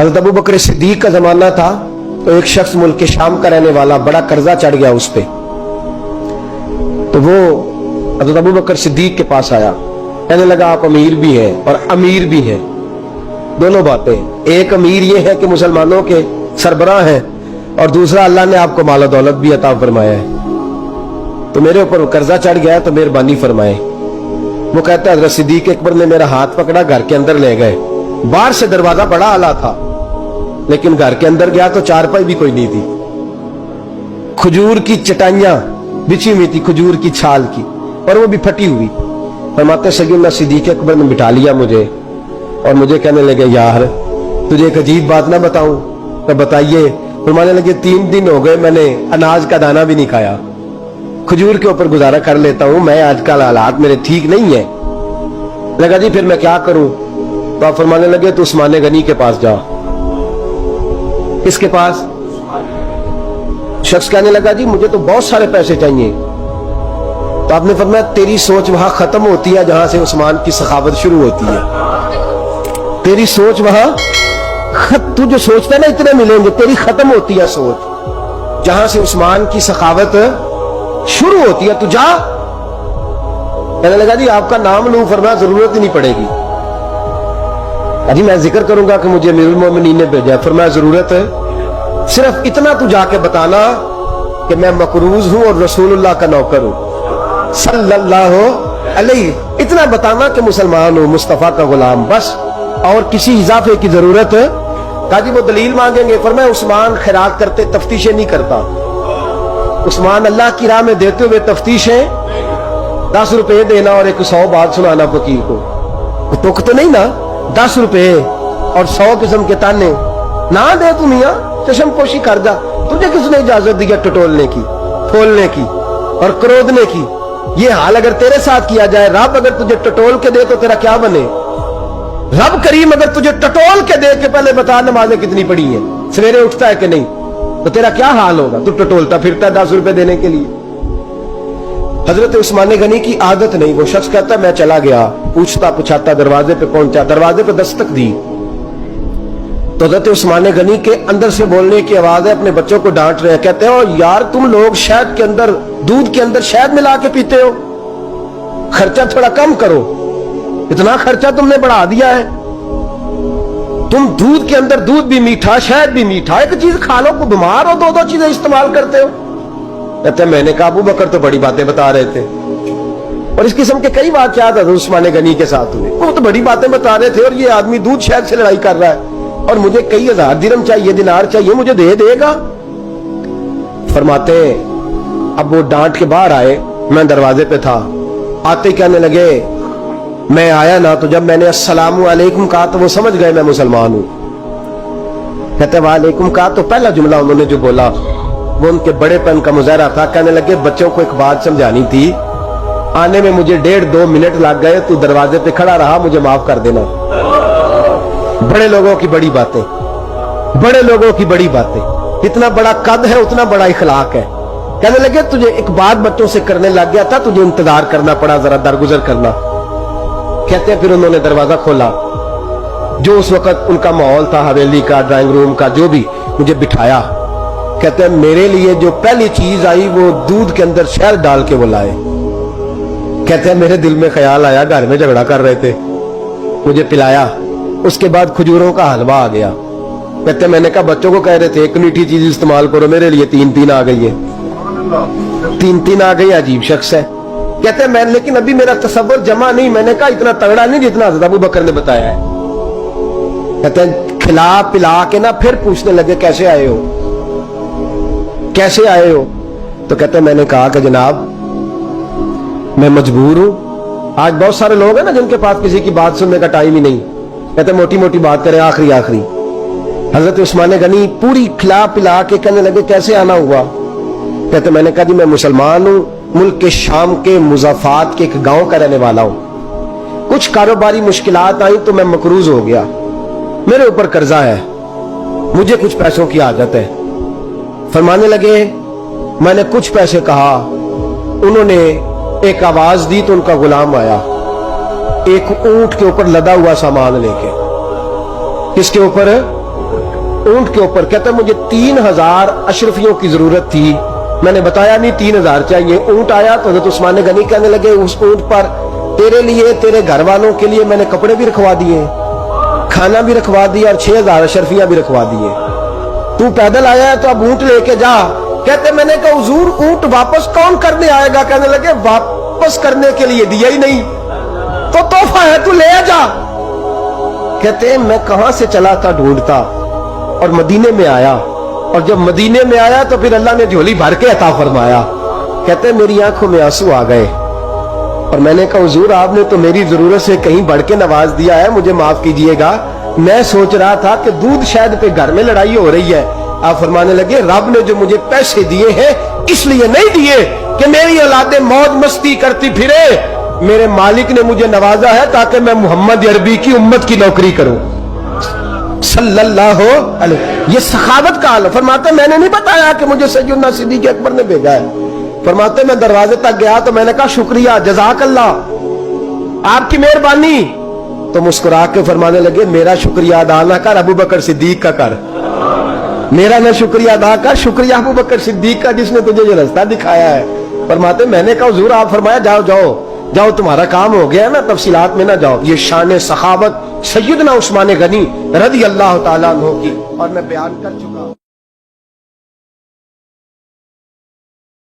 हज़रत अबू बकर सिद्दीक का जमाना था तो एक शख्स मुल्क के शाम का रहने वाला, बड़ा कर्जा चढ़ गया उस पे, तो वो हज़रत अबू बकर सिद्दीक के पास आया, कहने लगा आप अमीर भी हैं और अमीर भी हैं, दोनों बातें। एक अमीर ये है कि मुसलमानों के सरबराह हैं, और दूसरा अल्लाह ने आपको माल दौलत भी अता फरमाया है, तो मेरे ऊपर कर्जा चढ़ गया है तो मेहरबानी फरमाए। वो कहता है हज़रत सिद्दीक अकबर ने मेरा हाथ पकड़ा, घर के अंदर ले गए। बाहर से दरवाजा बड़ा आला था, लेकिन घर के अंदर गया तो चारपाई भी कोई नहीं थी, खजूर की चटाइयां बिछी हुई थी, खजूर की छाल की, और वो भी फटी हुई। फरमाते सैयदना सिद्दीक अकबर ने बिठा लिया मुझे, और मुझे कहने लगे यार तुझे एक अजीब बात ना बताऊं? तो बताइए। फरमाने लगे 3 दिन हो गए मैंने अनाज का दाना भी नहीं खाया, खजूर के ऊपर गुजारा कर लेता हूं, मैं आजकल हालात मेरे ठीक नहीं है। लगा जी फिर मैं क्या करूं? तो आप फरमाने लगे तो उस्मान गनी के पास जा। किसके पास? शख्स कहने लगा जी मुझे तो बहुत सारे पैसे चाहिए। तो आपने फरमाया तेरी सोच वहां खत्म होती है जहां से उस्मान की सखावत शुरू होती है। तेरी सोच वहां तू जो सोचता है ना इतने मिलेंगे, तेरी खत्म होती है सोच जहां से उस्मान की सखावत शुरू होती है। तू जा। कहने लगा जी आपका नाम लूं? फरमाया जरूरत ही नहीं पड़ेगी। अजी मैं जिक्र करूंगा कि मुझे अमीरुल मोमिनीन ने भेजा। फरमाया जरूरत है, सिर्फ इतना तू जाके बताना कि मैं मकरूज हूं और रसूलुल्लाह का नौकर हूं सल्लल्लाहु अलैहि, इतना बताना कि मुसलमान हूं, मुस्तफा का गुलाम, बस, और किसी इजाफे की जरूरत है? कहा जी वो दलील मांगेंगे। फरमाया उस्मान खैरात करते तफ्तीशें नहीं करता, उस्मान अल्लाह की राह में देते हुए तफ्तीशें 10 रुपए देना और 100 बात सुनाना फकीर को, तुक तो नहीं ना? 10 रुपए और 100 किस्म के ताने ना दे तू मियां, चशम पोशी कर जा। तुझे किसने इजाजत दी है टटोलने की, खोलने की और क्रोधने की? ये हाल अगर तेरे साथ किया जाए, रब अगर तुझे टटोल के दे तो तेरा क्या बने? रब करीम अगर तुझे टटोल के दे के पहले बता नमाजें कितनी पड़ी हैं, सवेरे उठता है कि नहीं, तो तेरा क्या हाल होगा? तू टटोलता फिरता है 10 रुपए देने के लिए। हजरत उस्मान गनी की आदत नहीं। वो शख्स कहता मैं चला गया, पूछता पुछाता दरवाजे पे पहुंचा, दरवाजे पे दस्तक दी तो हजरत उस्मान गनी के अंदर से बोलने की आवाज है, अपने बच्चों को डांट रहे हैं। कहते हो यार तुम लोग शहद के अंदर, दूध के अंदर शहद मिला के पीते हो, खर्चा थोड़ा कम करो, इतना खर्चा तुमने बढ़ा दिया है। तुम दूध के अंदर दूध भी मीठा, शहद भी मीठा, एक चीज खा लो को बीमार हो, 2-2 चीजें इस्तेमाल करते हो। कहते मैंने कहा अबू बकर तो बड़ी बातें बता रहे थे, और इस किस्म के कई वाकयात हज़रत उस्मान गनी के साथ हुए। वो तो बड़ी बातें बता रहे थे और ये आदमी दूध शहद से लड़ाई कर रहा है, और मुझे कई 1000 दिरहम चाहिए, दिनार चाहिए, मुझे दे देगा? फरमाते अब वो डांट के बाहर आए, मैं दरवाजे पे था, आते कहने लगे मैं आया ना तो जब मैंने अस्सलामु अलैकुम कहा तो वो समझ गए मैं मुसलमान हूं। कहते वालेकुम कहा तो पहला जुमला उन्होंने जो बोला वो उनके बड़ेपन का मुजाहरा था। कहने लगे बच्चों को एक बात समझानी थी, आने में मुझे 1.5-2 मिनट लग गए, तू दरवाजे पे खड़ा रहा, मुझे माफ कर देना। बड़े लोगों की बड़ी बातें, बड़े लोगों की बड़ी बातें, इतना बड़ा कद है उतना बड़ा इखलाक है। कहने लगे तुझे एक बात बच्चों से करने लग गया था, तुझे इंतजार करना पड़ा, जरा दरगुजर करना। कहते हैं फिर उन्होंने दरवाजा खोला, जो उस वक्त उनका माहौल था हवेली का, ड्राइंग रूम का, जो भी, मुझे बिठाया। कहते हैं मेरे लिए जो पहली चीज आई वो दूध के अंदर शहद डाल के वो लाए। कहते हैं मेरे दिल में ख्याल आया घर में झगड़ा कर रहे थे, मुझे पिलाया, उसके बाद खजूरों का हलवा आ गया। कहते हैं मैंने कहा बच्चों को कह रहे थे एक मीठी चीज इस्तेमाल करो, मेरे लिए 3-3 आ गई है, 3-3 आ गई, अजीब शख्स है। कहते हैं मैं, लेकिन अभी मेरा तसव्वुर जमा नहीं, मैंने कहा इतना तगड़ा नहीं जितना हज़रत अबू बकर ने बताया है। कहते हैं खिला पिला के ना फिर पूछने लगे कैसे आए हो, कैसे आए हो? तो कहते हैं मैंने कहा कि जनाब मैं मजबूर हूं। आज बहुत सारे लोग हैं ना जिनके पास किसी की बात सुनने का टाइम ही नहीं, कहते मोटी मोटी बात करें, आखिरी आखिरी। हजरत उस्मान गनी पूरी खिला पिला के कहने लगे कैसे आना हुआ? कहते मैंने कहा जी मैं मुसलमान हूं, मुल्क के शाम के मुज़ाफात के एक गांव का रहने वाला हूं, कुछ कारोबारी मुश्किलात आई तो मैं मकरूज हो गया, मेरे ऊपर कर्जा है, मुझे कुछ पैसों की आदत है। फरमाने लगे मैंने कुछ पैसे कहा, उन्होंने एक आवाज दी तो उनका गुलाम आया, एक ऊंट के ऊपर लदा हुआ सामान लेके। किसके ऊपर? اونٹ کے اوپر. کہتا مجھے 3000 اشرفیوں کی ضرورت تھی, میں نے بتایا نہیں 3000 چاہیے. اونٹ آیا تو حضرت عثمان غنی کہنے لگے اس اونٹ پر تیرے لیے تیرے گھر والوں کے لیے میں نے کپڑے بھی رکھوا دیے, کھانا بھی رکھوا دیا اور 6000 اشرفیاں بھی رکھوا دیے. تو پیدل آیا ہے تو اب اونٹ لے کے جا. کہتے میں نے کہا حضور اونٹ واپس کون کرنے آئے گا؟ کہنے لگے واپس کرنے کے لیے دیا ہی نہیں تو تحفہ ہے تو لے جا. کہتے میں کہاں سے چلا تھا ڈھونڈتا اور مدینے میں آیا, اور جب مدینے میں آیا تو پھر اللہ نے جھولی بھر کے عطا فرمایا. کہتے میری آنکھوں میں آنسو آ گئے اور میں نے کہا حضور آپ نے تو میری ضرورت سے کہیں بڑھ کے نواز دیا ہے, مجھے معاف کیجئے گا. میں سوچ رہا تھا کہ دودھ شہد پہ گھر میں لڑائی ہو رہی ہے. آپ فرمانے لگے رب نے جو مجھے پیسے دیے ہیں اس لیے نہیں دیے کہ میری اولادیں موج مستی کرتی پھرے, میرے مالک نے مجھے نوازا ہے تاکہ میں محمد عربی کی امت کی نوکری کروں صلی اللہ علیہ. یہ سخاوت کا حال. فرماتے میں نے نہیں بتایا کہ مجھے سیدنا صدیق اکبر نے بھیجا ہے. فرماتے میں دروازے تک گیا تو میں نے کہا شکریہ جزاک اللہ, آپ کی مہربانی. تو مسکرا کے فرمانے لگے میرا شکریہ ادا نہ کر, ابو بکر صدیق کا کر. میرا نہ شکریہ ادا کر, شکریہ ابو بکر صدیق کا جس نے تجھے یہ رستہ دکھایا ہے. فرماتے میں نے کہا حضور آپ فرمایا جاؤ جاؤ جاؤ تمہارا کام ہو گیا ہے, میں تفصیلات میں نہ جاؤ. یہ شان سخاوت سیدنا عثمان غنی رضی اللہ تعالیٰ عنہ کی اور میں بیان کر چکا ہوں.